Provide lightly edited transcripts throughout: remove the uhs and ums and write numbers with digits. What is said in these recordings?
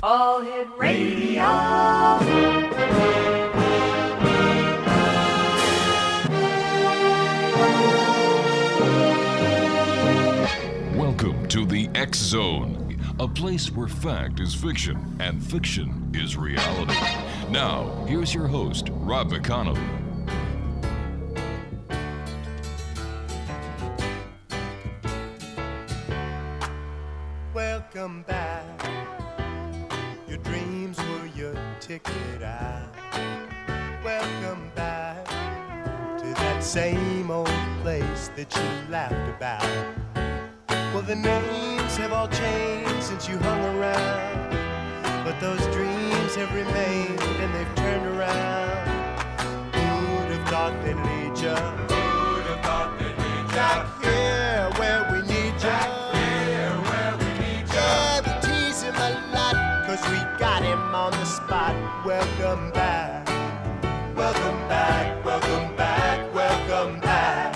All Hit Radio. Welcome to the X Zone, a place where fact is fiction and fiction is reality. Now, here's your host, Rob McConnell. Welcome back. Your dreams were your ticket out. Welcome back to that same old place that you laughed about. Well, the names have all changed since you hung around, but those dreams have remained and they've turned around. Who'd have thought they'd lead ya? Who'd have thought they'd lead ya? Back here where we need ya. We got him on the spot. Welcome back. Welcome back. Welcome back. Welcome back.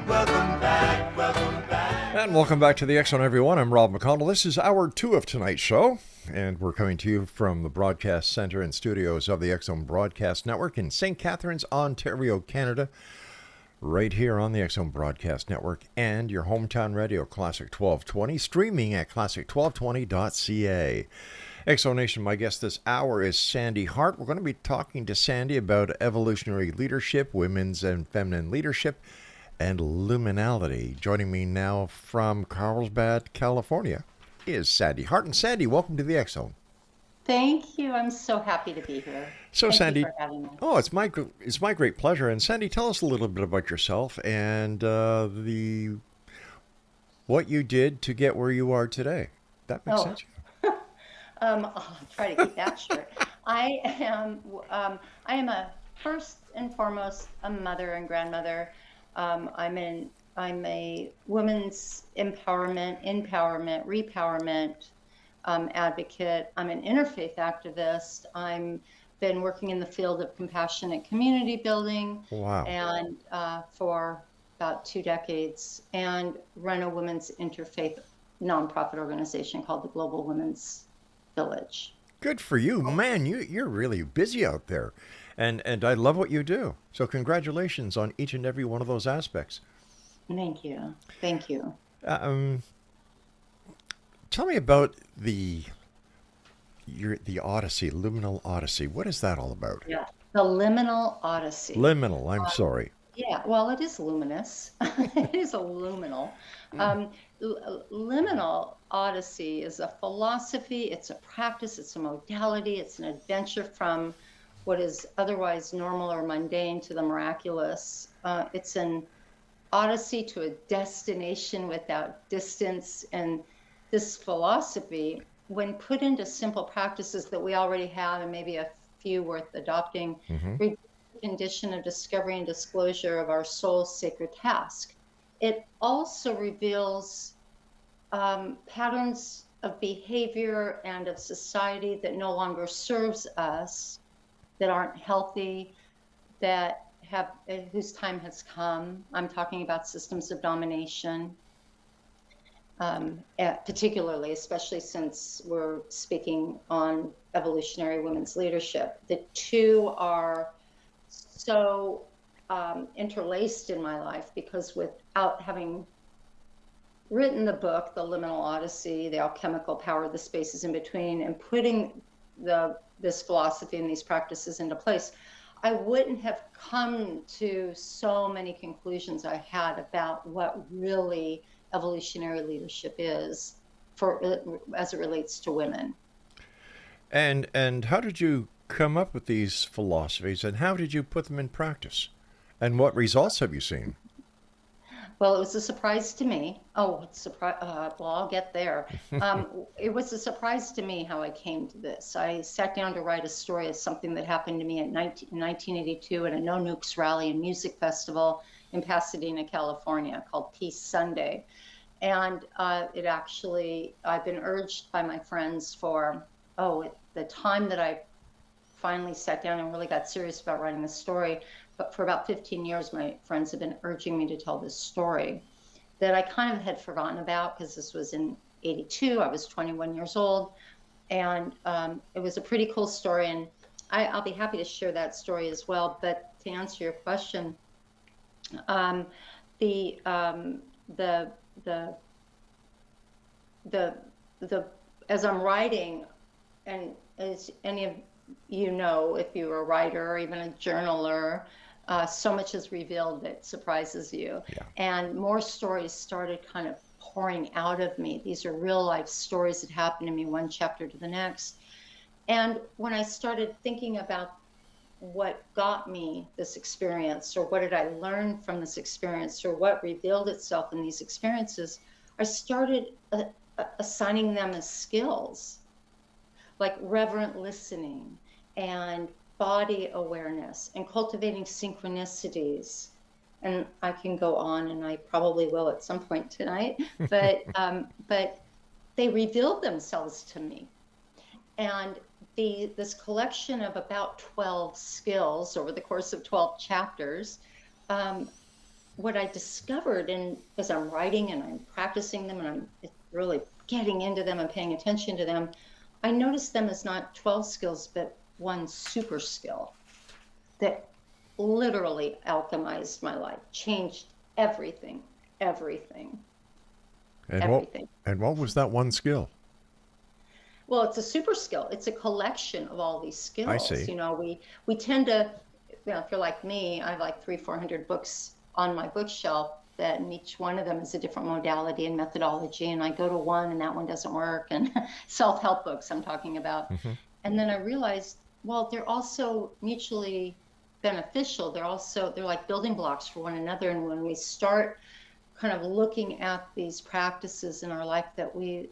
Welcome back. Welcome back. And welcome back to the X Zone, everyone. I'm Rob McConnell. This is hour 2 of tonight's show, and we're coming to you from the broadcast center and studios of the X Zone Broadcast Network in St. Catharines, Ontario, Canada. Right here on the X Zone Broadcast Network and your hometown radio, Classic 1220, streaming at classic1220.ca. X Zone Nation, my guest this hour is Sande Hart. We're going to be talking to Sande about evolutionary leadership, women's and feminine leadership, and liminality. Joining me now from Carlsbad, California, is Sande Hart. And Sande, welcome to the X Zone. Thank you. I'm so happy to be here. So, Thank Sande, you for having me. Oh, it's my great pleasure. And Sande, tell us a little bit about yourself and what you did to get where you are today. That makes sense. I'll try to keep that short. I am a first and foremost a mother and grandmother. I'm a women's empowerment, repowerment advocate. I'm an interfaith activist. I'm been working in the field of compassionate community building. Wow. And for about 2 decades, and run a women's interfaith nonprofit organization called the Global Women's Village. Good for you, man. You're really busy out there, and I love what you do. So congratulations on each and every one of those aspects. Thank you. Tell me about the Odyssey, Liminal Odyssey. What is that all about? Yeah, the Liminal Odyssey. Liminal. I'm sorry. Yeah, well, it is luminous. It is a luminal. Liminal Odyssey is a philosophy, it's a practice, it's a modality, it's an adventure from what is otherwise normal or mundane to the miraculous. It's an odyssey to a destination without distance. And this philosophy, when put into simple practices that we already have and maybe a few worth adopting, reduces the condition of discovery and disclosure of our soul's sacred task. It also reveals patterns of behavior and of society that no longer serves us, that aren't healthy, that have whose time has come. I'm talking about systems of domination, particularly, especially since we're speaking on evolutionary women's leadership. The two are so interlaced in my life, because without having written the book, The Liminal Odyssey, The Alchemical Power of the Spaces in Between, and putting this philosophy and these practices into place, I wouldn't have come to so many conclusions I had about what really evolutionary leadership is as it relates to women. And how did you come up with these philosophies, and how did you put them in practice? And what results have you seen? Well, it was a surprise to me. Well, I'll get there. It was a surprise to me how I came to this. I sat down to write a story of something that happened to me in 1982 at a No Nukes rally and music festival in Pasadena, California, called Peace Sunday. And I've been urged by my friends for, the time that I finally sat down and really got serious about writing this story. But for about 15 years, my friends have been urging me to tell this story that I kind of had forgotten about, because this was in 1982. I was 21 years old. And it was a pretty cool story. And I'll be happy to share that story as well. But to answer your question, the as I'm writing, and as any of you know, if you're a writer or even a journaler, so much is revealed that surprises you. Yeah. And more stories started kind of pouring out of me. These are real life stories that happened to me, one chapter to the next. And when I started thinking about what got me this experience, or what did I learn from this experience, or what revealed itself in these experiences, I started assigning them as skills, like reverent listening and body awareness and cultivating synchronicities. And I can go on, and I probably will at some point tonight, but they revealed themselves to me. And this collection of about 12 skills over the course of 12 chapters, what I discovered, and as I'm writing and I'm practicing them and I'm really getting into them and paying attention to them, I noticed them as not 12 skills, but one super skill that literally alchemized my life, changed everything. And Everything. what was that one skill? Well, it's a super skill. It's a collection of all these skills. I see. You know, we tend to, if you're like me, I have like 300-400 books on my bookshelf, and each one of them is a different modality and methodology. And I go to one and that one doesn't work. And self-help books I'm talking about. Mm-hmm. And then I realized, well, they're also mutually beneficial. They're like building blocks for one another. And when we start kind of looking at these practices in our life that we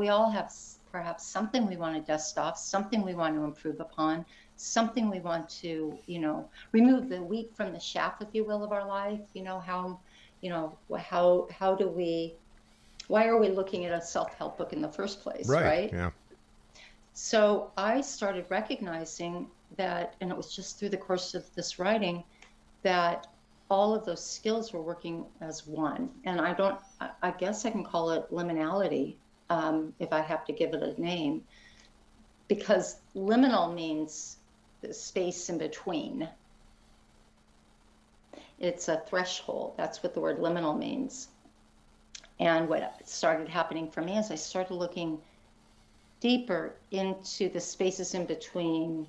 all have perhaps something we want to dust off, something we want to improve upon, something we want to, remove the wheat from the chaff, if you will, of our life. Why are we looking at a self-help book in the first place, right? Yeah. So I started recognizing that, and it was just through the course of this writing, that all of those skills were working as one. And I guess I can call it liminality, if I have to give it a name, because liminal means the space in between. It's a threshold. That's what the word liminal means. And what started happening for me is I started looking deeper into the spaces in between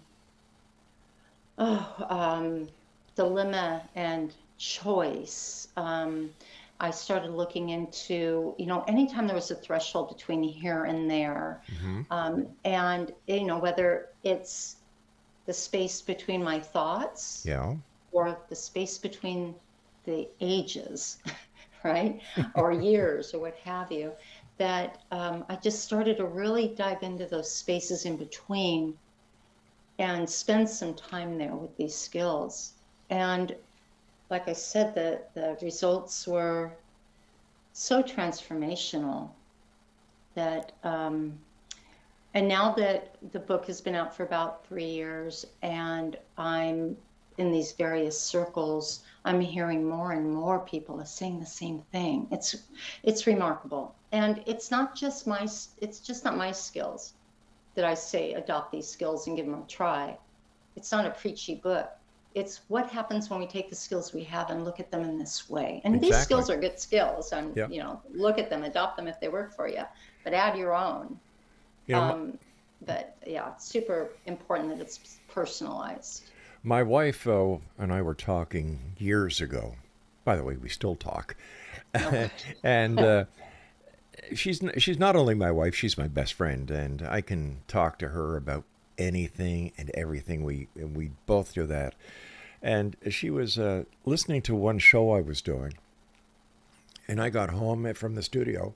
dilemma and choice. I started looking into, anytime there was a threshold between here and there, mm-hmm. And, whether it's the space between my thoughts, yeah, or the space between the ages, right, or years, or what have you, that I just started to really dive into those spaces in between and spend some time there with these skills. And like I said, the results were so transformational that, and now that the book has been out for about 3 years and I'm in these various circles, I'm hearing more and more people are saying the same thing. It's remarkable. And it's not just not my skills that I say adopt these skills and give them a try. It's not a preachy book. It's what happens when we take the skills we have and look at them in this way. And exactly. These skills are good skills. And, yep. Look at them, adopt them if they work for you, but add your own. But yeah, it's super important that it's personalized. My wife and I were talking years ago. By the way, we still talk. Oh. And she's not only my wife, she's my best friend. And I can talk to her about anything and everything. We both do that. And she was listening to one show I was doing, and I got home from the studio,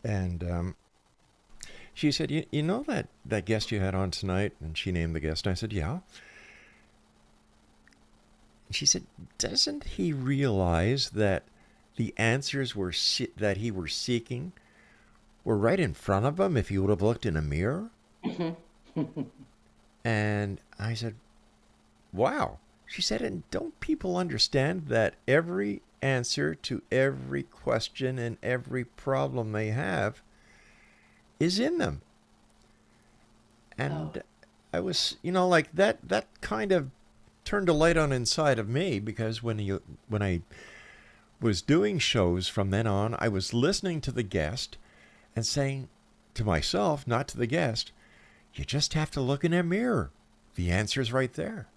and she said, you know that guest you had on tonight? And she named the guest, and I said, yeah. And she said, doesn't he realize that the answers that he was seeking were right in front of him if he would have looked in a mirror? And I said, wow. She said, and don't people understand that every answer to every question and every problem they have is in them. And I was, like that kind of turned a light on inside of me, because when I was doing shows from then on, I was listening to the guest and saying to myself, not to the guest, you just have to look in a mirror. The answer's right there.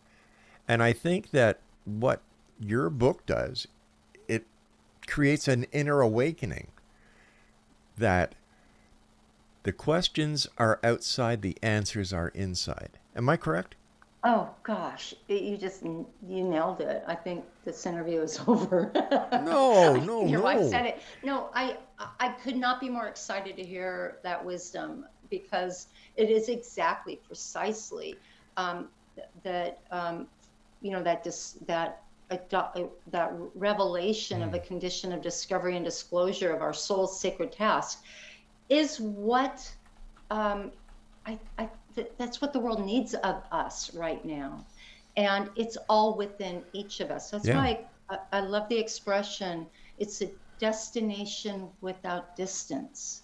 And I think that what your book does, it creates an inner awakening that the questions are outside, the answers are inside. Am I correct? Oh gosh, you nailed it. I think this interview is over. No. Your wife said it. No, I could not be more excited to hear that wisdom, because it is exactly, precisely that revelation of a condition of discovery and disclosure of our soul's sacred task is what that's what the world needs of us right now, and it's all within each of us. That's why I love the expression, it's a destination without distance.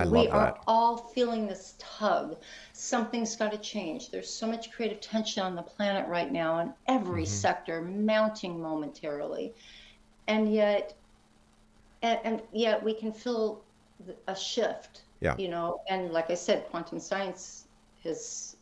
We are all feeling this tug. Something's got to change. There's so much creative tension on the planet right now in every sector, mounting momentarily, and yet we can feel a shift. And like I said, quantum science has,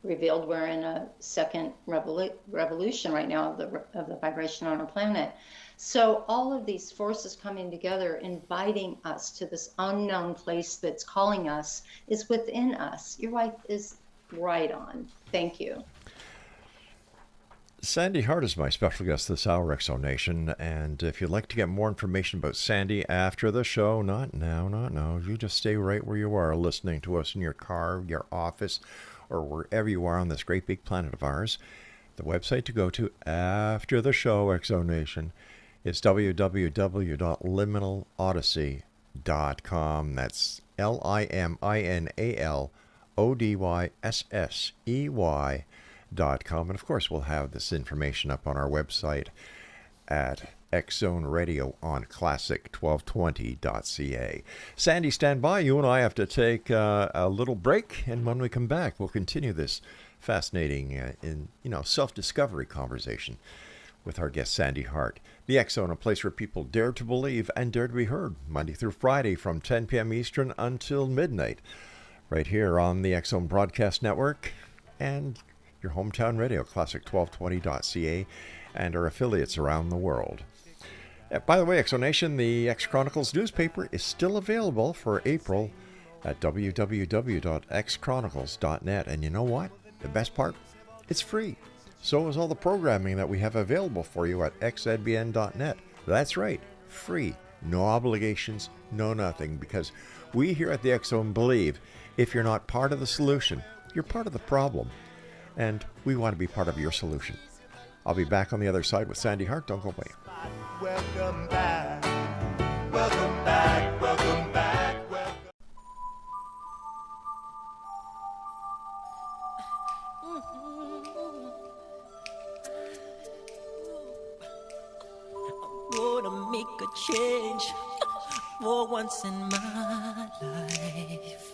revealed we're in a second revolution right now of the vibration on our planet. So all of these forces coming together, inviting us to this unknown place that's calling us, is within us. Your wife is right on. Thank you. Sande Hart is my special guest this hour, Exonation. And if you'd like to get more information about Sande after the show, not now, you just stay right where you are, listening to us in your car, your office, or wherever you are on this great big planet of ours. The website to go to after the show, Exonation, is www.liminalodyssey.com. That's LIMINALODYSSEY.com. And of course, we'll have this information up on our website at X-Zone Radio on classic1220.ca. Sande, stand by. You and I have to take a little break, and when we come back, we'll continue this fascinating self-discovery conversation with our guest Sande Hart. The X-Zone, a place where people dare to believe and dare to be heard, Monday through Friday from 10 p.m. Eastern until midnight, right here on the X-Zone Broadcast Network and your hometown radio, classic1220.ca, and our affiliates around the world. By the way, Exonation, the X Chronicles newspaper is still available for April at www.xchronicles.net. And you know what? The best part? It's free. So is all the programming that we have available for you at xzbn.net. That's right, free. No obligations, no nothing, because we here at the X-Zone believe if you're not part of the solution, you're part of the problem. And we want to be part of your solution. I'll be back on the other side with Sande Hart. Don't go away. Welcome back. Welcome back. Welcome back. I'm gonna make a change for once in my life.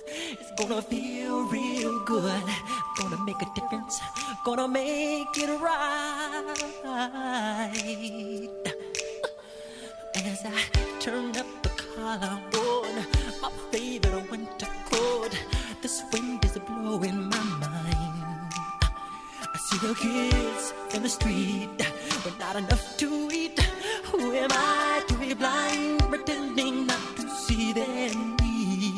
It's gonna feel real good. Gonna make a difference. Gonna make it right. As I turn up the collar on my favorite winter coat, this wind is blowing my mind. I see the kids in the street, but not enough to eat. Who am I to be blind, pretending not to see their need?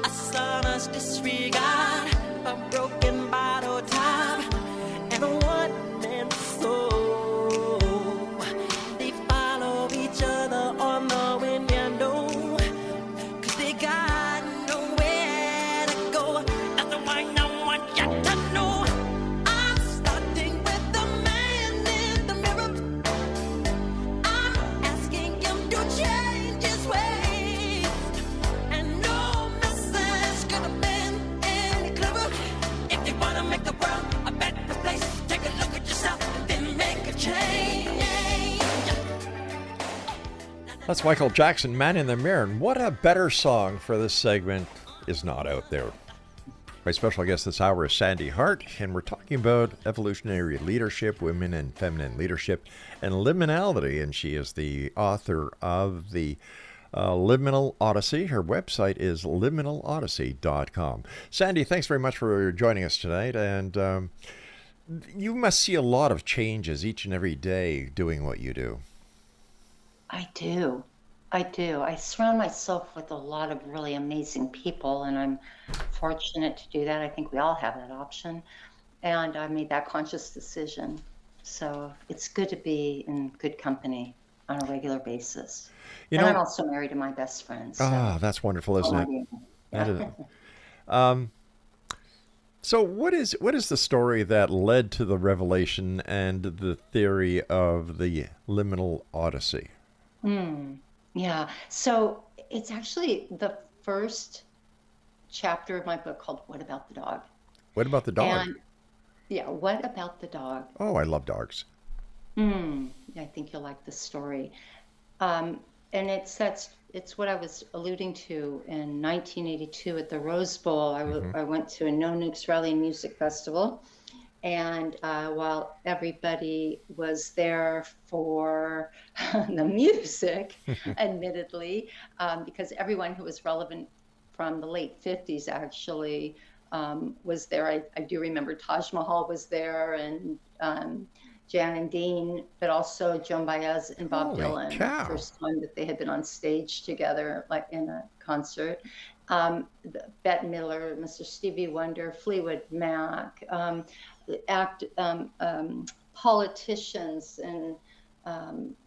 A sonorous disregard, a broken bottle top, and a one-man soul. They follow each other on the window, 'cause they got nowhere to go. That's why I want you to know I'm starting with the man in the mirror. That's Michael Jackson, Man in the Mirror. And what a better song for this segment is not out there. My special guest this hour is S.A.R.A.H, and we're talking about evolutionary leadership, women and feminine leadership, and liminality. And she is the author of the Liminal Odyssey. Her website is liminalodyssey.com. Sandy, thanks very much for joining us tonight. And you must see a lot of changes each and every day doing what you do. I do. I surround myself with a lot of really amazing people, and I'm fortunate to do that. I think we all have that option. And I made that conscious decision. So it's good to be in good company on a regular basis. And I'm also married to my best friend. So that's wonderful, isn't it? Yeah. That is. So what is the story that led to the revelation and the theory of the Liminal Odyssey? Yeah. So it's actually the first chapter of my book called What About the Dog? What about the dog? And yeah, What About the Dog? Oh, I love dogs. I think you'll like the story. And it's what I was alluding to in 1982 at the Rose Bowl. I went to a known Australian music festival, and while everybody was there for the music, admittedly, because everyone who was relevant from the late 50s actually was there. I do remember Taj Mahal was there, and Jan and Dean, but also Joan Baez and Bob Dylan. Cow. The first time that they had been on stage together, like in a concert. Bette Midler, Mr. Stevie Wonder, Fleetwood Mac, politicians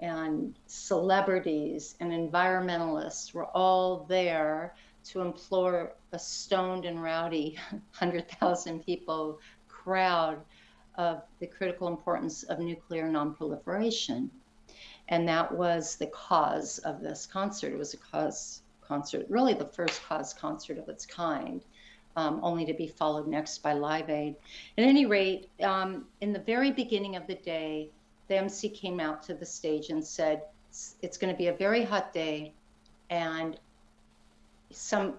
and celebrities and environmentalists were all there to implore a stoned and rowdy 100,000 people crowd of the critical importance of nuclear nonproliferation. And that was the cause of this concert. It was a cause concert, really the first cause concert of its kind, only to be followed next by Live Aid. At any rate, in the very beginning of the day, the MC came out to the stage and said, it's going to be a very hot day, and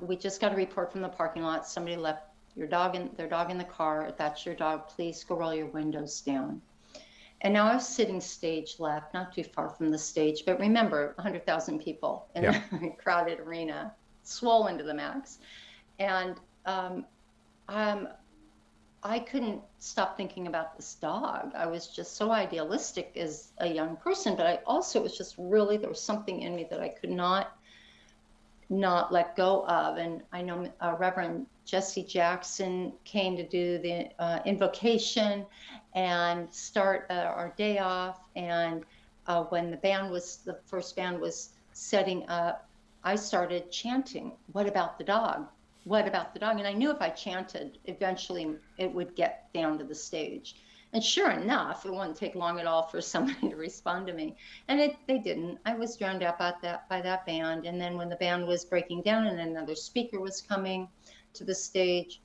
we just got a report from the parking lot. Somebody left their dog in the car. If that's your dog, please go roll your windows down. And now I was sitting stage left, not too far from the stage, but remember, 100,000 people in a crowded arena, swollen to the max. And I couldn't stop thinking about this dog. I was just so idealistic as a young person, but I also was just really, there was something in me that I could not let go of. And I know Reverend Jesse Jackson came to do the invocation and start our day off. And when the first band was setting up, I started chanting, "What about the dog? What about the dog?" And I knew if I chanted, eventually it would get down to the stage. And sure enough, it wouldn't take long at all for somebody to respond to me. And they didn't. I was drowned out by that band. And then when the band was breaking down and another speaker was coming to the stage,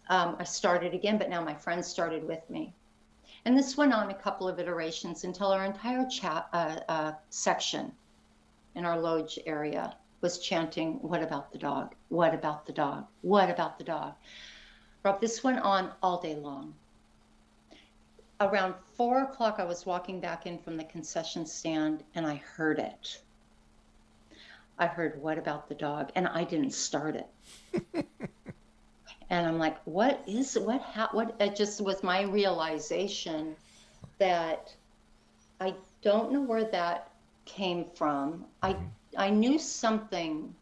I started again, but now my friends started with me. And this went on a couple of iterations until our entire section in our lodge area was chanting, "What about the dog? What about the dog? What about the dog?" Rob, this went on all day long. Around 4 o'clock, I was walking back in from the concession stand, and I heard it. I heard, "What about the dog?" And I didn't start it. And I'm like, it just was my realization that I don't know where that came from. I knew something.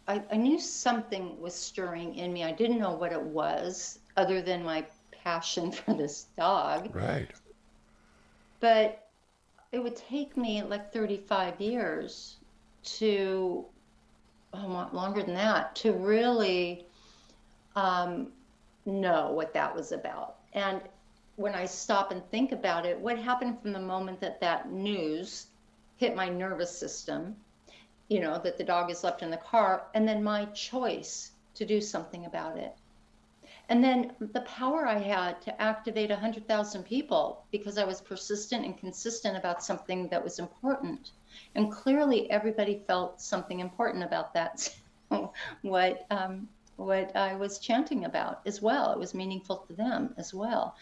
I knew something was stirring in me. I didn't know what it was, other than my passion for this dog. Right. But it would take me like 35 years to, longer than that, to really know what that was about. And when I stop and think about it, what happened from the moment that news hit my nervous system, that the dog is left in the car, and then my choice to do something about it. And then the power I had to activate 100,000 people because I was persistent and consistent about something that was important. And clearly everybody felt something important about that. what I was chanting about as well. It was meaningful to them as well.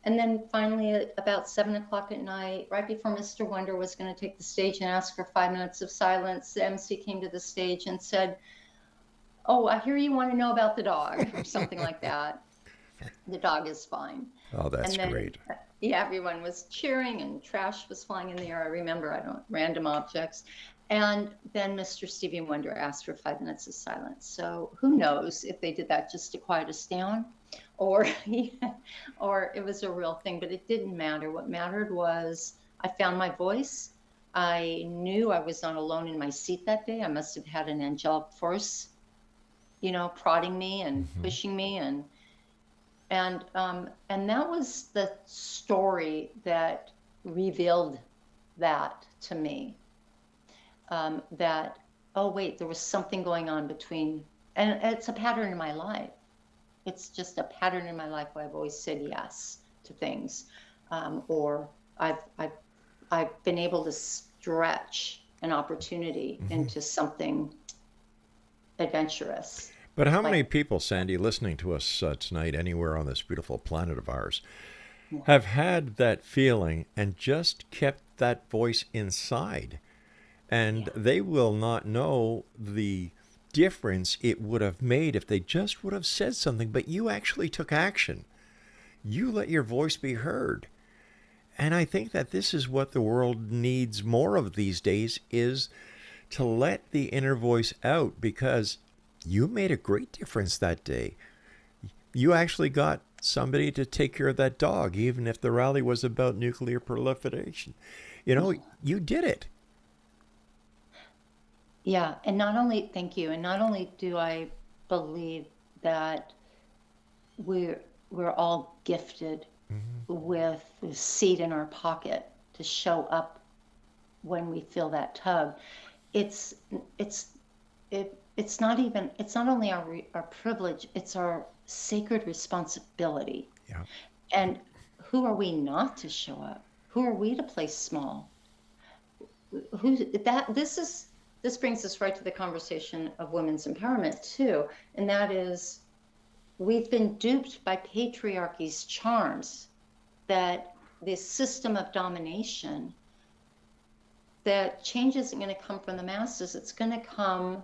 And then finally, at about 7 o'clock at night, right before Mr. Wonder was going to take the stage and ask for 5 minutes of silence, the MC came to the stage and said, "Oh, I hear you want to know about the dog," or something like that. The dog is fine. Oh, that's And then, great. yeah, everyone was cheering and trash was flying in the air. I remember, random objects. And then Mr. Stevie Wonder asked for 5 minutes of silence. So who knows if they did that just to quiet us down, or or it was a real thing, but it didn't matter. What mattered was I found my voice. I knew I was not alone in my seat that day. I must have had an angelic force, prodding me and pushing me, and that was the story that revealed that to me. That, oh wait, there was something going on between, and it's a pattern in my life. It's just a pattern in my life where I've always said yes to things, or I've been able to stretch an opportunity into something adventurous. But how many people, Sandy, listening to us tonight anywhere on this beautiful planet of ours, have had that feeling and just kept that voice inside? And they will not know the difference it would have made if they just would have said something, but you actually took action. You let your voice be heard. And I think that this is what the world needs more of these days, is to let the inner voice out, because you made a great difference that day. You actually got somebody to take care of that dog, even if the rally was about nuclear proliferation. You did it. Yeah, and not only, thank you, and not only do I believe that we're all gifted with a seed in our pocket to show up when we feel that tug. It's not only our privilege, it's our sacred responsibility. Yeah. And who are we not to show up? Who are we to play small? This brings us right to the conversation of women's empowerment too, and that is, we've been duped by patriarchy's charms, that this system of domination, that change isn't going to come from the masses. It's going to come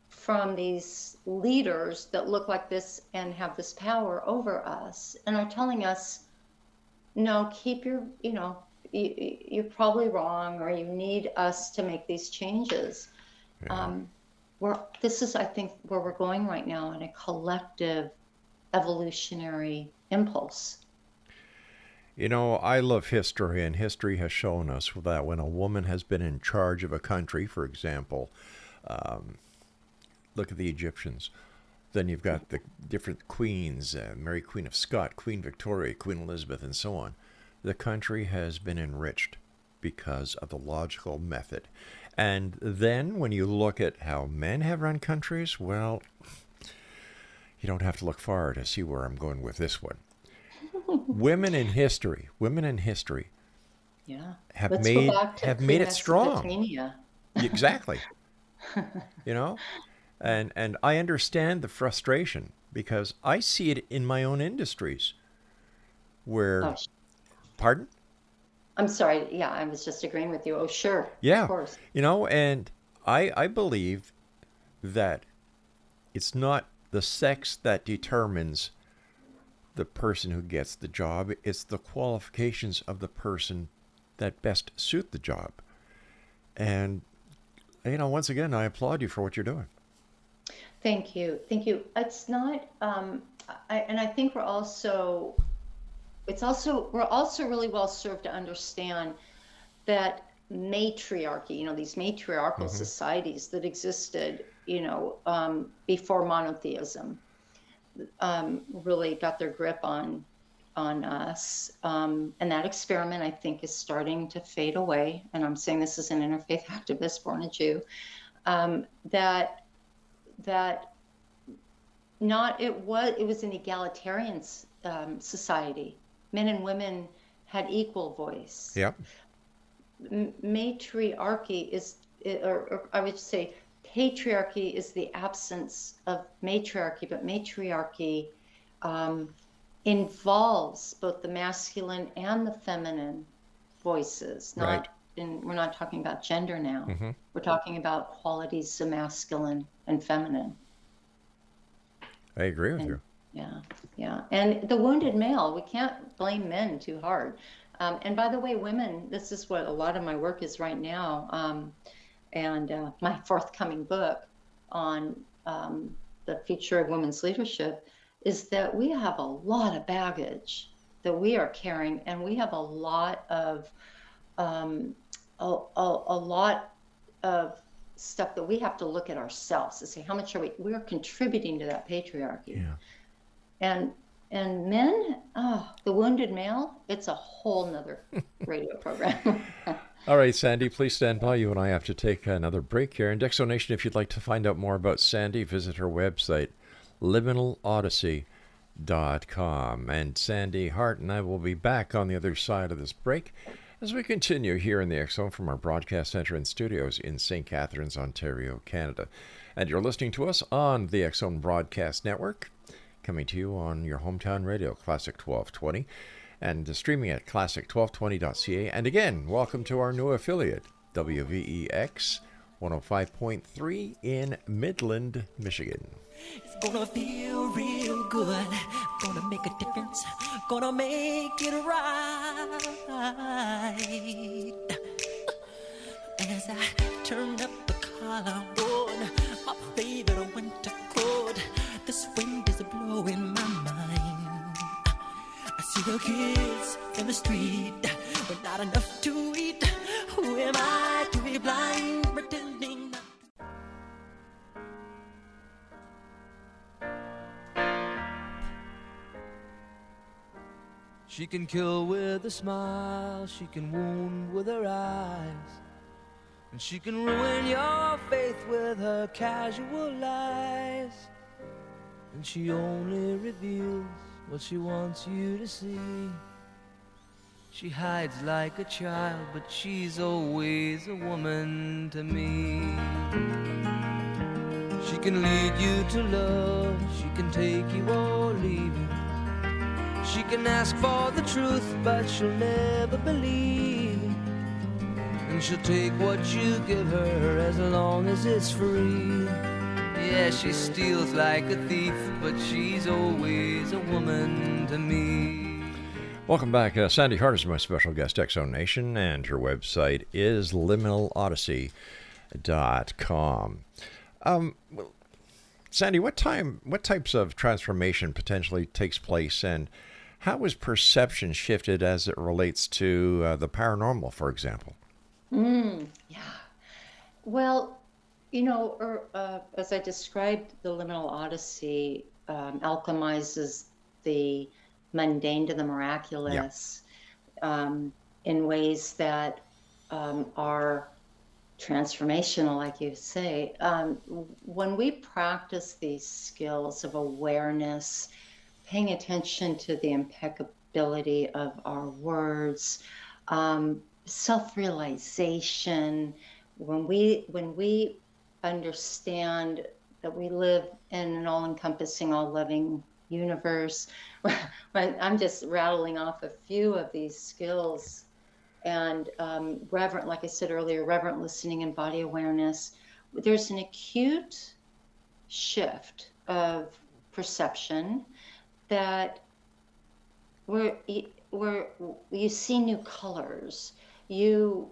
from these leaders that look like this and have this power over us and are telling us, no, keep your, you're probably wrong, or you need us to make these changes. Yeah. This is, I think, where we're going right now, in a collective evolutionary impulse. I love history, and history has shown us that when a woman has been in charge of a country, for example, look at the Egyptians. Then you've got the different queens, Mary Queen of Scots, Queen Victoria, Queen Elizabeth, and so on. The country has been enriched because of the logical method. And then when you look at how men have run countries, well, you don't have to look far to see where I'm going with this one. Women in history Yeah. have made it strong. Exactly. And I understand the frustration, because I see it in my own industries where Pardon? I'm sorry. Yeah, I was just agreeing with you. Oh, sure. Yeah. Of course. And I believe that it's not the sex that determines the person who gets the job. It's the qualifications of the person that best suit the job. And, once again, I applaud you for what you're doing. Thank you. Thank you. It's not, I think we're also really well served to understand that matriarchy, these matriarchal societies that existed, before monotheism, really got their grip on us. And that experiment, I think, is starting to fade away. And I'm saying this as an interfaith activist born a Jew, that it was an egalitarian society. Men and women had equal voice. Yep. Matriarchy is, or I would say patriarchy is the absence of matriarchy, but matriarchy involves both the masculine and the feminine voices. Right. We're not talking about gender now. Mm-hmm. We're talking about qualities of masculine and feminine. I agree with you. Yeah. And the wounded male, we can't blame men too hard. And by the way, women, this is what a lot of my work is right now. And my forthcoming book on the future of women's leadership is that we have a lot of baggage that we are carrying, and we have a lot of stuff that we have to look at ourselves to say, how much are we're contributing to that patriarchy. Yeah. And men, the wounded male, it's a whole nother radio program. All right, Sandy, please stand by. You and I have to take another break here. And Dexonation, if you'd like to find out more about Sandy, visit her website, liminalodyssey.com. And Sandy Hart and I will be back on the other side of this break as we continue here in the X-Zone from our broadcast center and studios in St. Catharines, Ontario, Canada. And you're listening to us on the X-Zone Broadcast Network, coming to you on your hometown radio, Classic 1220, and streaming at classic1220.ca. And again, welcome to our new affiliate, WVEX 105.3 in Midland, Michigan. It's gonna feel real good, gonna make a difference, gonna make it right. As I turn up the collar on my favorite winter coat, this wind is blowing my mind. I see the kids in the street, but not enough to eat. Who am I to be blind, pretending not to? She can kill with a smile, she can wound with her eyes, and she can ruin your faith with her casual lies. And she only reveals what she wants you to see. She hides like a child, but she's always a woman to me. She can lead you to love, she can take you or leave you. She can ask for the truth, but she'll never believe. And she'll take what you give her as long as it's free. Yeah, she steals like a thief, but she's always a woman to me. Welcome back. Sandy Hart is my special guest, X-Zone Nation, and her website is liminalodyssey.com. Sandy, what types of transformation potentially takes place, and how is perception shifted as it relates to the paranormal, for example? Yeah. Well, you know, as I described, the Liminal Odyssey alchemizes the mundane to the miraculous in ways that are transformational, like you say. When we practice these skills of awareness, paying attention to the impeccability of our words, self-realization, when we understand that we live in an all-encompassing, all-loving universe. I'm just rattling off a few of these skills. And like I said earlier, reverent listening and body awareness. There's an acute shift of perception that where you see new colors, you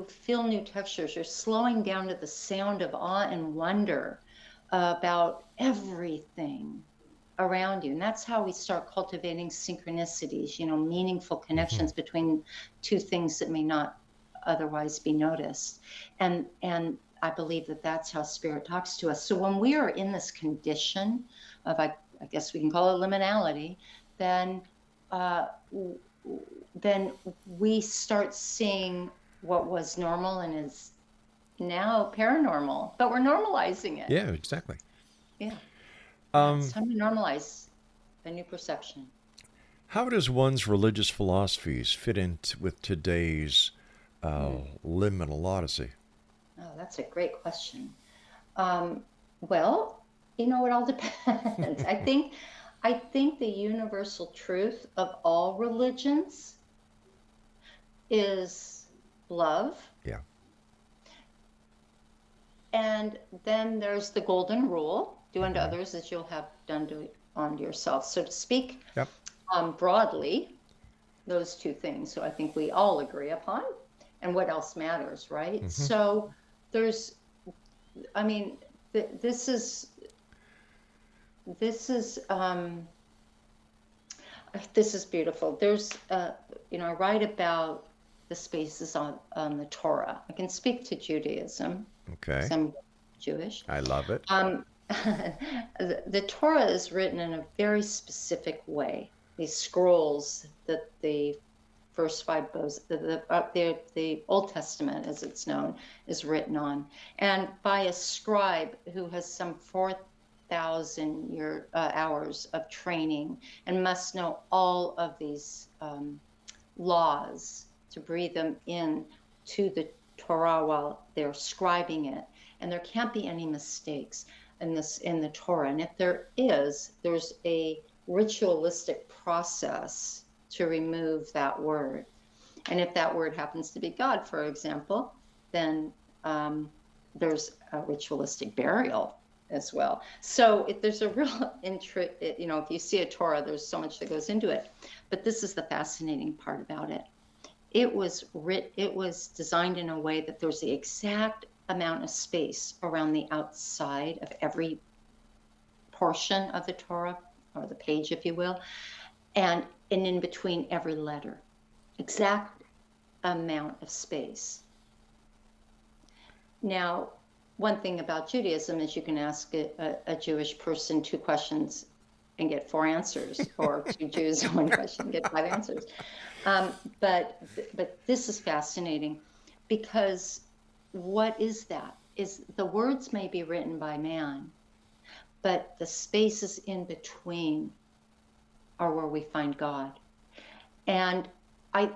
feel new textures, you're slowing down to the sound of awe and wonder about everything around you. And that's how we start cultivating synchronicities, meaningful connections between two things that may not otherwise be noticed. And I believe that that's how spirit talks to us. So when we are in this condition of, I guess we can call it liminality, then we start seeing what was normal and is now paranormal, but we're normalizing it. Yeah, exactly. Yeah. It's time to normalize a new perception. How does one's religious philosophies fit in with today's liminal Odyssey? Oh, that's a great question. Well, it all depends. I think the universal truth of all religions is love. Yeah. And then there's the golden rule: do unto others as you'll have done unto yourself, so to speak. Yep. Broadly, those two things. So I think we all agree upon. And what else matters, right? Mm-hmm. So there's, I mean, this is beautiful. There's, I write about the spaces on the Torah. I can speak to Judaism. Okay. 'Cause I'm Jewish. I love it. The Torah is written in a very specific way. These scrolls that the first five books, the Old Testament, as it's known, is written on, and by a scribe who has some 4,000 hours of training and must know all of these laws to breathe them in to the Torah while they're scribing it. And there can't be any mistakes in the Torah. And if there is, there's a ritualistic process to remove that word. And if that word happens to be God, for example, then there's a ritualistic burial as well. So there's a real if you see a Torah, there's so much that goes into it. But this is the fascinating part about it. It was designed in a way that there's the exact amount of space around the outside of every portion of the Torah, or the page, if you will, and in between every letter. Exact amount of space. Now, one thing about Judaism is you can ask a Jewish person 2 questions and get 4 answers, or 2 Jews 1 question and get 5 answers. But this is fascinating, because what is that? Is the words may be written by man, but the spaces in between are where we find God. And I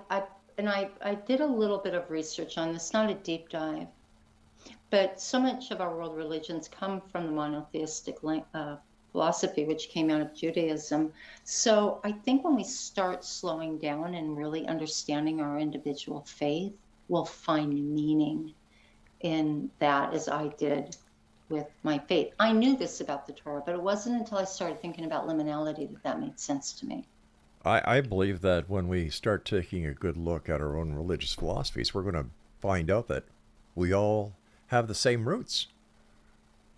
did a little bit of research on this, not a deep dive, but so much of our world religions come from the monotheistic philosophy, which came out of Judaism. So I think when we start slowing down and really understanding our individual faith, we'll find meaning in that, as I did with my faith. I knew this about the Torah, but it wasn't until I started thinking about liminality that made sense to me. I believe that when we start taking a good look at our own religious philosophies, we're going to find out that we all have the same roots.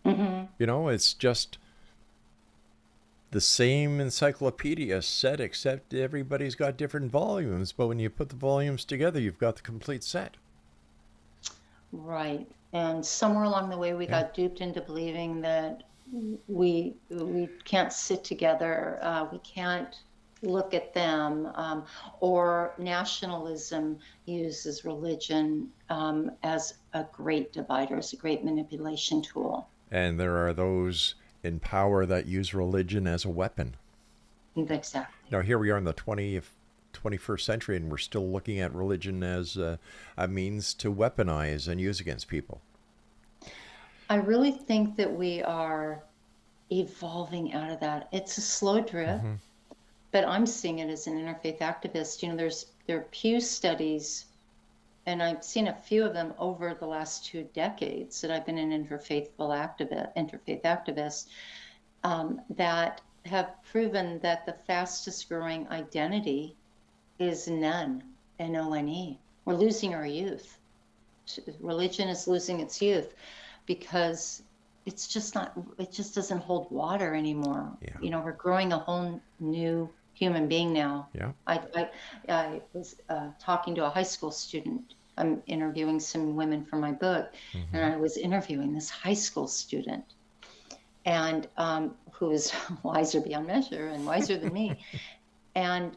Mm-hmm. It's just the same encyclopedia set, except everybody's got different volumes. But when you put the volumes together, you've got the complete set. Right. And somewhere along the way, we got duped into believing that we can't sit together, we can't look at them, or nationalism uses religion as a great divider, as a great manipulation tool. And there are those in power that use religion as a weapon. Exactly. Now, here we are in the 21st century, and we're still looking at religion as a means to weaponize and use against people. I really think that we are evolving out of that. It's a slow drift, but I'm seeing it as an interfaith activist. There are Pew studies, and I've seen a few of them over the last 2 decades that I've been an interfaith activist, that have proven that the fastest growing identity is none, N-O-N-E. We're losing our youth. Religion is losing its youth because it just doesn't hold water anymore. Yeah. We're growing a whole new human being now. Yeah. I was talking to a high school student. I'm interviewing some women for my book, and I was interviewing this high school student, and who is wiser beyond measure and wiser than me, and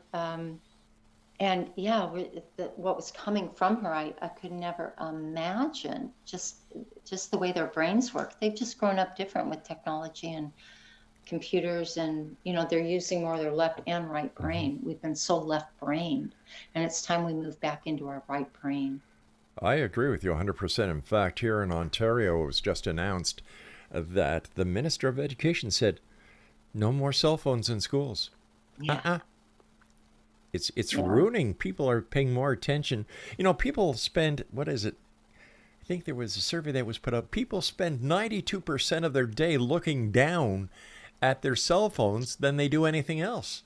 what was coming from her, I could never imagine. Just the way their brains work. They've just grown up different with technology and computers, and they're using more of their left and right brain. We've been so left-brained, and it's time we move back into our right brain. I agree with you 100%. In fact, here in Ontario, it was just announced that the Minister of Education said, no more cell phones in schools. Yeah. It's ruining. People are paying more attention. People spend, what is it? I think there was a survey that was put up. People spend 92% of their day looking down at their cell phones than they do anything else.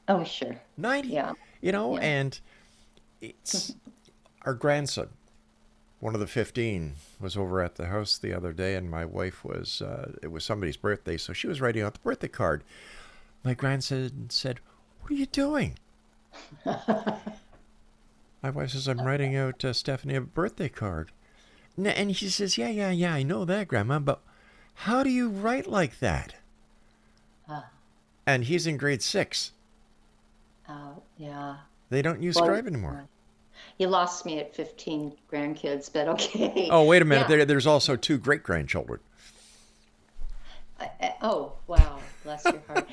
Oh, sure. 90. Yeah. And it's our grandson, one of the 15, was over at the house the other day, and my wife was, it was somebody's birthday, so she was writing out the birthday card. My grandson said, "What are you doing?" My wife says, "I'm writing out Stephanie a birthday card." And he says, yeah, I know that, Grandma, but how do you write like that? And he's in grade 6. Yeah. They don't use Scribe anymore. You lost me at 15 grandkids, but okay. Oh, wait a minute. Yeah. There's also 2 great-grandchildren. Oh, wow. Bless your heart.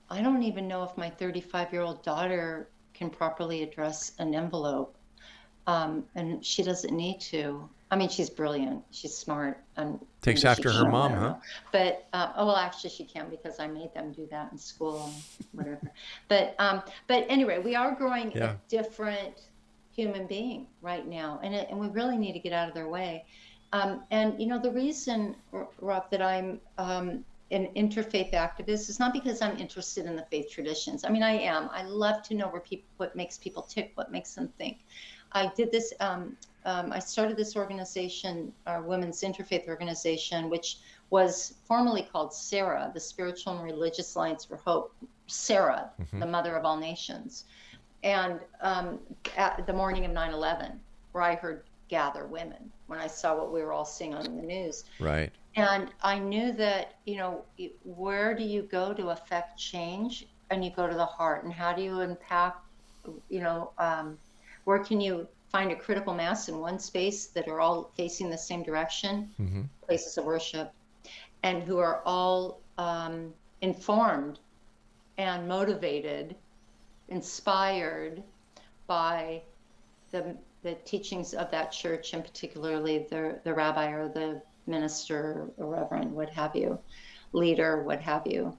I don't even know if my 35-year-old daughter can properly address an envelope. And she doesn't need to. I mean, she's brilliant. She's smart. And takes after her mom, huh? But, actually she can, because I made them do that in school and whatever. But anyway, we are growing a different human being right now. And we really need to get out of their way. And the reason, Rob, that I'm an interfaith activist is not because I'm interested in the faith traditions. I mean, I am. I love to know what makes people tick, what makes them think. I did this. I started this organization, our Women's Interfaith Organization, which was formerly called S.A.R.A.H, the Spiritual and Religious Alliance for Hope. S.A.R.A.H, the Mother of all nations. And at the morning of 9/11, where I heard "gather women," when I saw what we were all seeing on the news. Right. And I knew that, where do you go to affect change? And you go to the heart. And how do you impact, where can you find a critical mass in one space that are all facing the same direction, places of worship, and who are all informed and motivated, inspired by the teachings of that church, and particularly the rabbi or the minister or reverend, what have you, leader, what have you.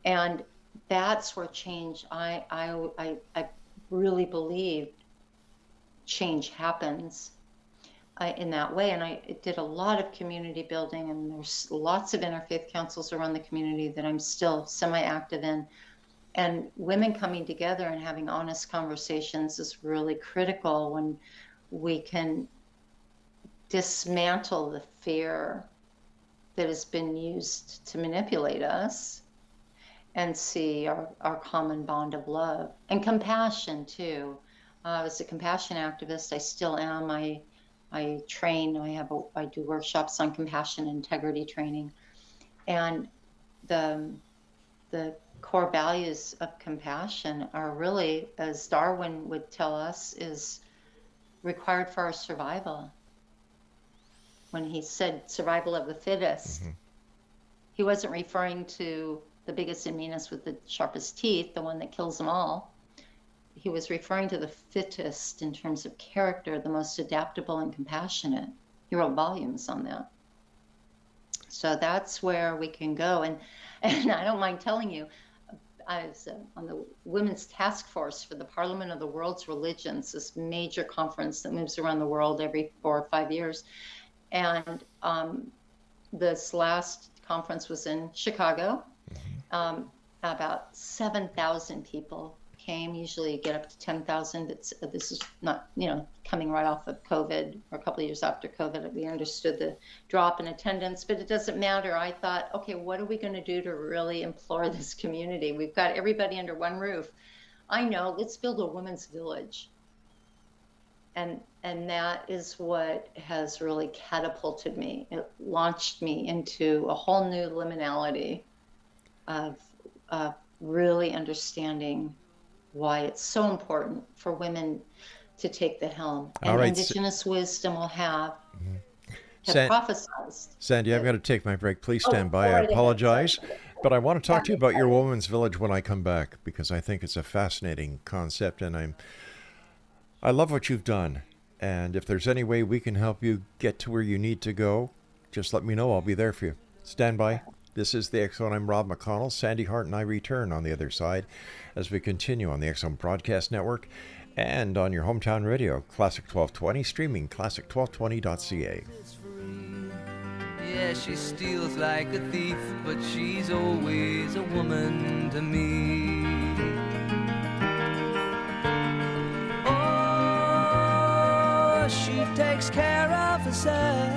And that's where change, I really believe change happens in that way. And I did a lot of community building, and there's lots of interfaith councils around the community that I'm still semi-active in. And women coming together and having honest conversations is really critical when we can dismantle the fear that has been used to manipulate us and see our common bond of love and compassion too. I was a compassion activist. I still am. I train. I do workshops on compassion and integrity training, and the core values of compassion are really, as Darwin would tell us, is required for our survival. When he said survival of the fittest, he wasn't referring to the biggest and meanest with the sharpest teeth, the one that kills them all. He was referring to the fittest in terms of character, the most adaptable and compassionate. He wrote volumes on that. So that's where we can go. And I don't mind telling you, I was on the Women's Task Force for the Parliament of the World's Religions, this major conference that moves around the world every 4 or 5 years. And this last conference was in Chicago. About 7,000 people came. Usually you get up to 10,000. This is not, coming right off of COVID, or a couple of years after COVID. We understood the drop in attendance, but it doesn't matter. I thought, okay, what are we going to do to really implore this community? We've got everybody under one roof. I know, let's build a women's village. And that is what has really catapulted me. It launched me into a whole new liminality of really understanding why it's so important for women to take the helm. And Indigenous wisdom will have. have prophesized. Sandy, I've got to take my break. Please stand by. Go I right ahead. apologize. Sorry. But I want to talk to you about your woman's village when I come back, because I think it's a fascinating concept, and I love what you've done. And if there's any way we can help you get to where you need to go, just let me know. I'll be there for you. Stand by. This is the X Zone. I'm Rob McConnell. Sandy Hart and I return on the other side as we continue on the X Zone Broadcast Network and on your hometown radio, Classic 1220, streaming classic1220.ca. Yeah, she steals like a thief, but she's always a woman to me. Oh, she takes care of herself.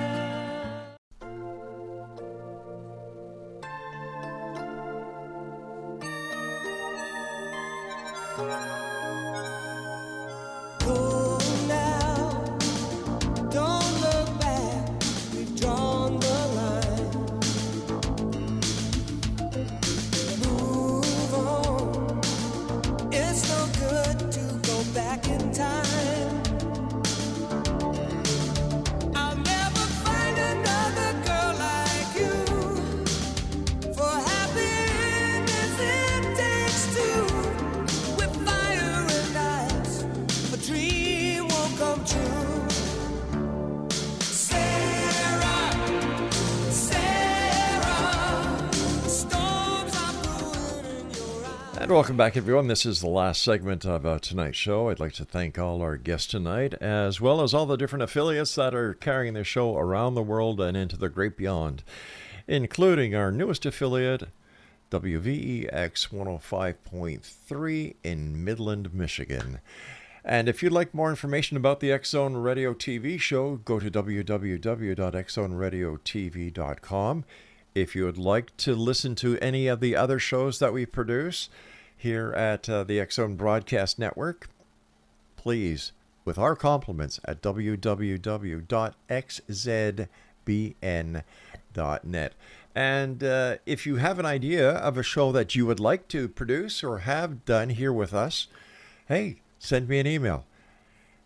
Go now, don't look back, we've drawn the line. Move on, it's no good to go back in time. I'll never find another girl like you. For happiness it takes two. With fire and ice, a dream won't come true. Sarah, Sarah, storms are brewing in your eyes. And welcome back, everyone. This is the last segment of tonight's show. I'd like to thank all our guests tonight, as well as all the different affiliates that are carrying the show around the world and into the great beyond, including our newest affiliate, WVEX 105.3 in Midland, Michigan. And if you'd like more information about the X Zone Radio TV show, go to www.xzoneradiotv.com. If you would like to listen to any of the other shows that we produce here at the X Zone Broadcast Network, please, with our compliments, at www.xzbn.net. And if you have an idea of a show that you would like to produce or have done here with us, hey, send me an email.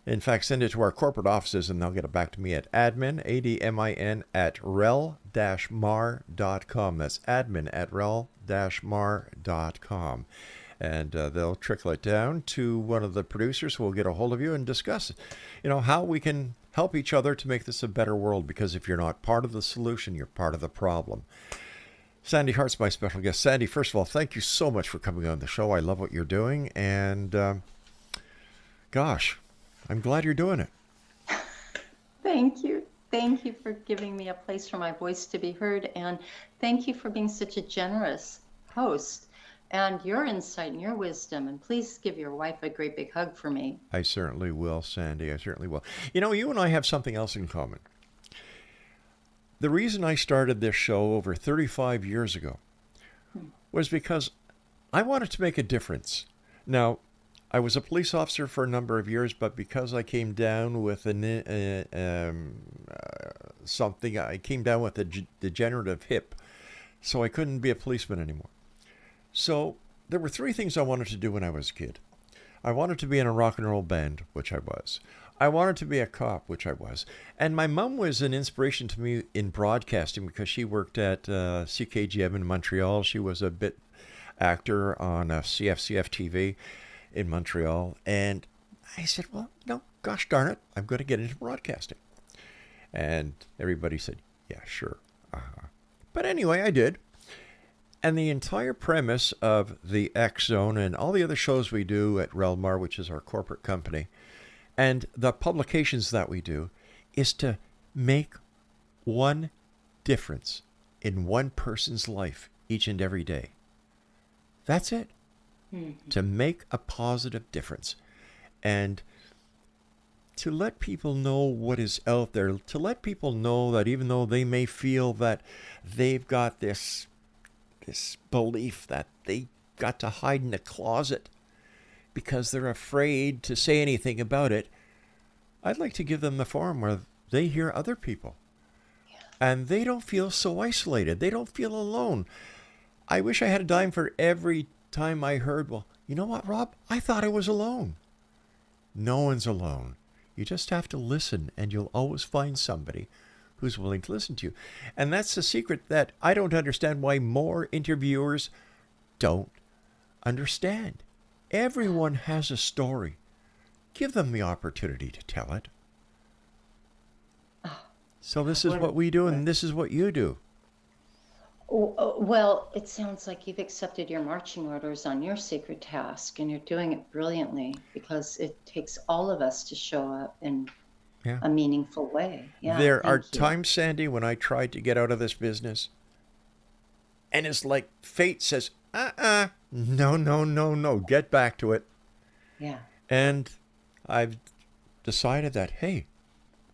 In fact, send it to our corporate offices and they'll get it back to me at admin, ADMIN, at REL-MAR.com. That's admin at REL-MAR.com. And they'll trickle it down to one of the producers who will get a hold of you and discuss, how we can help each other to make this a better world. Because if you're not part of the solution, you're part of the problem. Sandy Hart's my special guest. Sandy, first of all, thank you so much for coming on the show. I love what you're doing. And gosh, I'm glad you're doing it. Thank you. Thank you for giving me a place for my voice to be heard. And thank you for being such a generous host and your insight and your wisdom. And please give your wife a great big hug for me. I certainly will, Sandy. I certainly will. You and I have something else in common. The reason I started this show over 35 years ago was because I wanted to make a difference. Now, I was a police officer for a number of years, but because I came down with I came down with a degenerative hip, so I couldn't be a policeman anymore. So there were three things I wanted to do when I was a kid. I wanted to be in a rock and roll band, which I was. I wanted to be a cop, which I was. And my mom was an inspiration to me in broadcasting because she worked at CKGM in Montreal. She was a bit actor on CFCF TV in Montreal. And I said, well, no, gosh darn it, I'm going to get into broadcasting. And everybody said, yeah, sure. But anyway, I did. And the entire premise of the X Zone and all the other shows we do at REL-MAR, which is our corporate company, and the publications that we do, is to make one difference in one person's life each and every day. That's it. Mm-hmm. To make a positive difference. And to let people know what is out there, to let people know that even though they may feel that they've got this belief that they got to hide in a closet because they're afraid to say anything about it, I'd like to give them the forum where they hear other people. Yeah. And they don't feel so isolated. They don't feel alone. I wish I had a dime for every time I heard, well, you know what, Rob? I thought I was alone. No one's alone. You just have to listen, and you'll always find somebody who's willing to listen to you. And that's the secret that I don't understand why more interviewers don't understand. Everyone has a story. Give them the opportunity to tell it. So this is what we do, and this is what you do. Well, it sounds like you've accepted your marching orders on your sacred task, and you're doing it brilliantly, because it takes all of us to show up in a meaningful way. Yeah, there are thank you. times, Sandy, when I tried to get out of this business, and it's like fate says, no, get back to it. Yeah. And I've decided that, hey,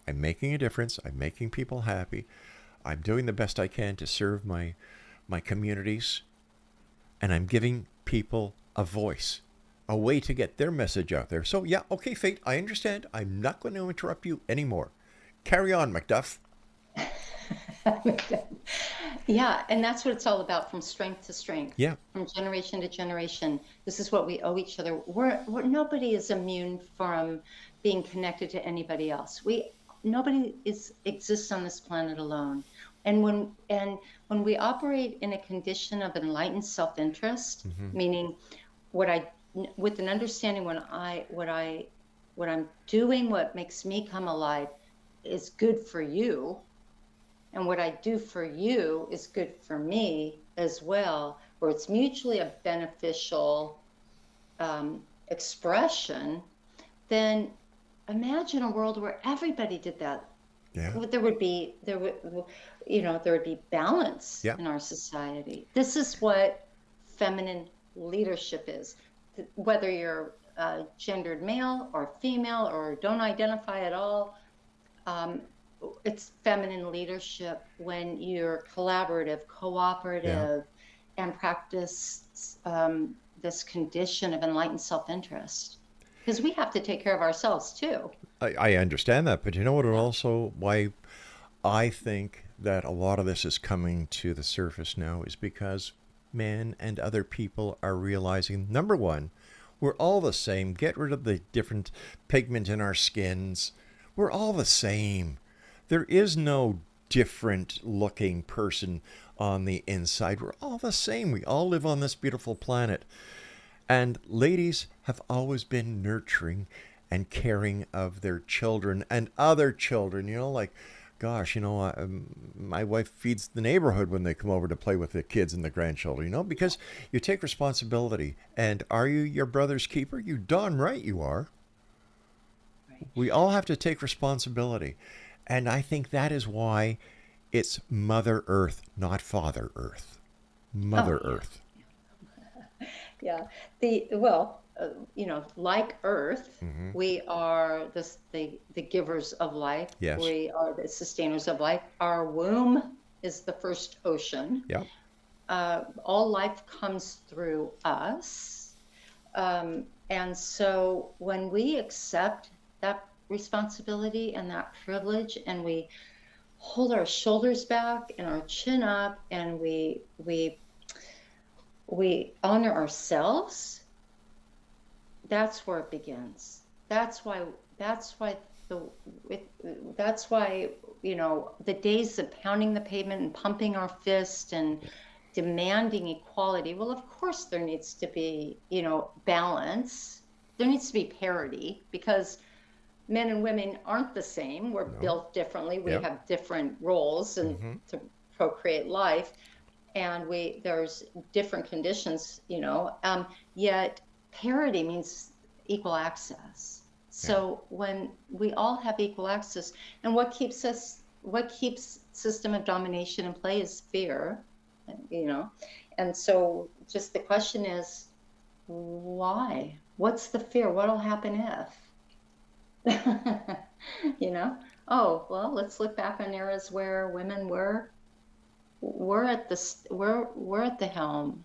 I'm making a difference. I'm making people happy. I'm doing the best I can to serve my communities. And I'm giving people a voice, a way to get their message out there. So, yeah, okay, Fate, I understand. I'm not going to interrupt you anymore. Carry on, Macduff. Yeah, and that's what it's all about, from strength to strength. Yeah. From generation to generation. This is what we owe each other. Nobody is immune from being connected to anybody else. Nobody exists on this planet alone. And when we operate in a condition of enlightened self-interest, meaning with an understanding what I'm doing, what makes me come alive, is good for you, and what I do for you is good for me as well, where it's mutually a beneficial expression, then imagine a world where everybody did that. Yeah. There would be balance in our society. This is what feminine leadership is. Whether you're gendered male or female or don't identify at all, it's feminine leadership when you're collaborative, cooperative, and practice this condition of enlightened self-interest. Because we have to take care of ourselves too. I understand that, but you know what? Also, why I think that a lot of this is coming to the surface now is because men and other people are realizing, number one, we're all the same. Get rid of the different pigment in our skins. We're all the same. There is no different looking person on the inside. We're all the same. We all live on this beautiful planet. And ladies have always been nurturing and caring of their children and other children. Like, gosh, my wife feeds the neighborhood when they come over to play with the kids and the grandchildren, because you take responsibility. And are you your brother's keeper? You darn right you are. Right. We all have to take responsibility. And I think that is why it's Mother Earth, not Father Earth. Mother Earth. Yeah. Like Earth, we are the givers of life. Yes. We are the sustainers of life. Our womb is the first ocean. Yeah. All life comes through us. And so when we accept that responsibility and that privilege, and we hold our shoulders back and our chin up, and we honor ourselves, that's where it begins. That's why the days of pounding the pavement and pumping our fist and demanding equality, well, of course there needs to be, balance. There needs to be parity, because men and women aren't the same. We're built differently. We have different roles and to procreate life. And there's different conditions, yet parity means equal access. So when we all have equal access, and what keeps system of domination in play is fear, and so just the question is, why? What's the fear? What'll happen if? Oh, well, let's look back on eras where women were at the helm.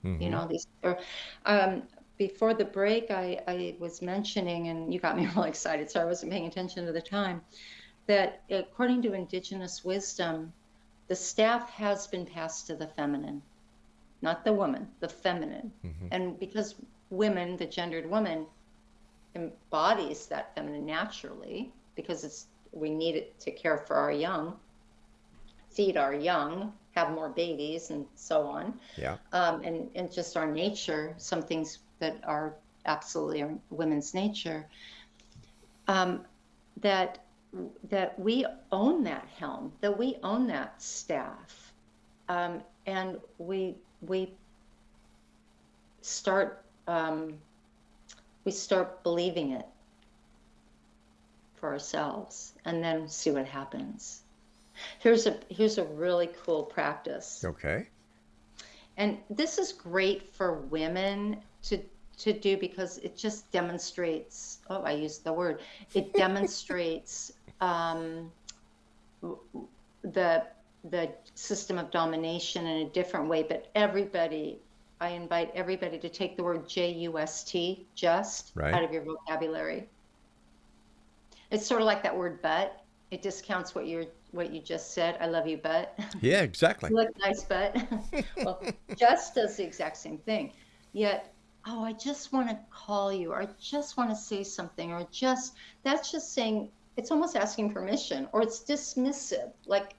Before the break, I was mentioning, and you got me really excited, so I wasn't paying attention to the time, that according to indigenous wisdom, the staff has been passed to the feminine, not the woman, the feminine. And because women, the gendered woman, embodies that feminine naturally, because we need it to care for our young, feed our young, have more babies, and so on. Yeah. And just our nature, some things that are absolutely women's nature, that we own that helm, that we own that staff, and we start believing it for ourselves, and then see what happens. Here's a really cool practice. Okay. And this is great for women to do because it just demonstrates, I used the word, it demonstrates the system of domination in a different way. But I invite everybody to take the word J-U-S-T, just, right, out of your vocabulary. It's sort of like that word but. It discounts what you just said. I love you, but. Yeah, exactly. You look nice, but. Well, just does the exact same thing. Yet, I just want to call you, or I just want to say something, or that's just saying, it's almost asking permission, or it's dismissive, like,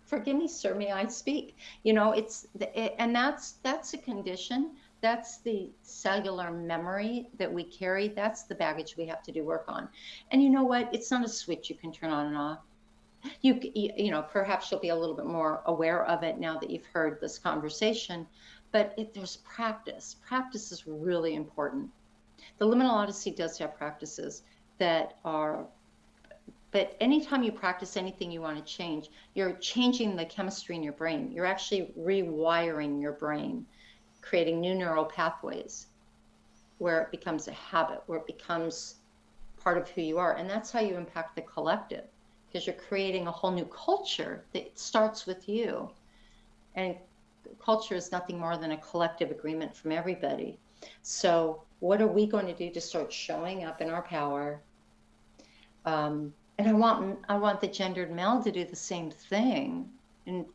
forgive me, sir, may I speak? And that's a condition. That's the cellular memory that we carry. That's the baggage we have to do work on. And you know what? It's not a switch you can turn on and off. Perhaps you'll be a little bit more aware of it now that you've heard this conversation, but there's practice. Practice is really important. The Liminal Odyssey does have practices but anytime you practice anything you want to change, you're changing the chemistry in your brain. You're actually rewiring your brain, creating new neural pathways where it becomes a habit, where it becomes part of who you are. And that's how you impact the collective, because you're creating a whole new culture that starts with you. And culture is nothing more than a collective agreement from everybody. So what are we going to do to start showing up in our power? And I want the gendered male to do the same thing and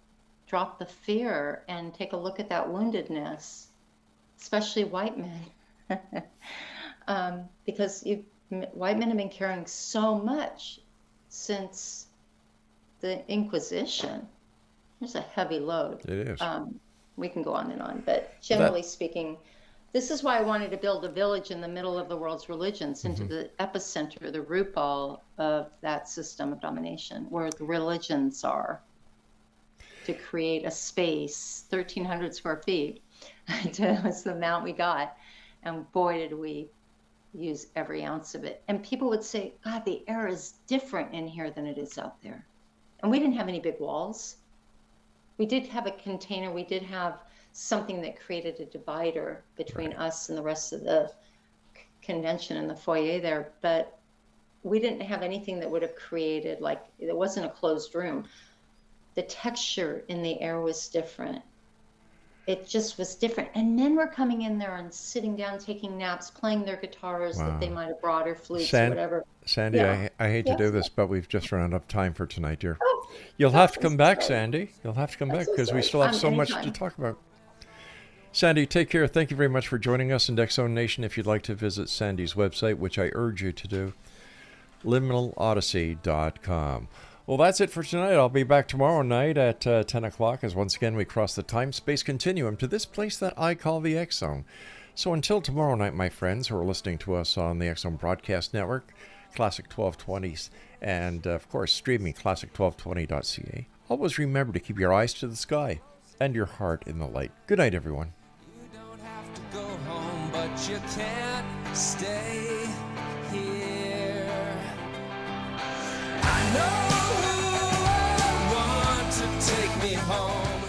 drop the fear and take a look at that woundedness, especially white men, because white men have been carrying so much since the Inquisition. There's a heavy load. It is. We can go on and on, but generally speaking, this is why I wanted to build a village in the middle of the world's religions, into the epicenter, the root ball of that system of domination, where the religions are, to create a space, 1,300 square feet. That's the amount we got. And boy, did we use every ounce of it. And people would say, God, the air is different in here than it is out there. And we didn't have any big walls. We did have a container. We did have something that created a divider between us and the rest of the convention in the foyer there. But we didn't have anything that would have created, like, it wasn't a closed room. The texture in the air was different. It just was different. And men were coming in there and sitting down, taking naps, playing their guitars that they might have brought, or flutes, or whatever. Sandy, I hate to do this, but we've just run out of time for tonight, dear. You'll have to come back, Sandy. You'll have to come back, because we still have so much to talk about. Sandy, take care. Thank you very much for joining us in X Zone Nation. If you'd like to visit Sandy's website, which I urge you to do, liminalodyssey.com. Well, that's it for tonight. I'll be back tomorrow night at 10 o'clock as once again we cross the time-space continuum to this place that I call the X Zone. So until tomorrow night, my friends who are listening to us on the X Zone Broadcast Network, Classic 1220s, and of course streaming classic1220.ca, always remember to keep your eyes to the sky and your heart in the light. Good night, everyone. You don't have to go home, but you can't stay here. I know who I want to take me home.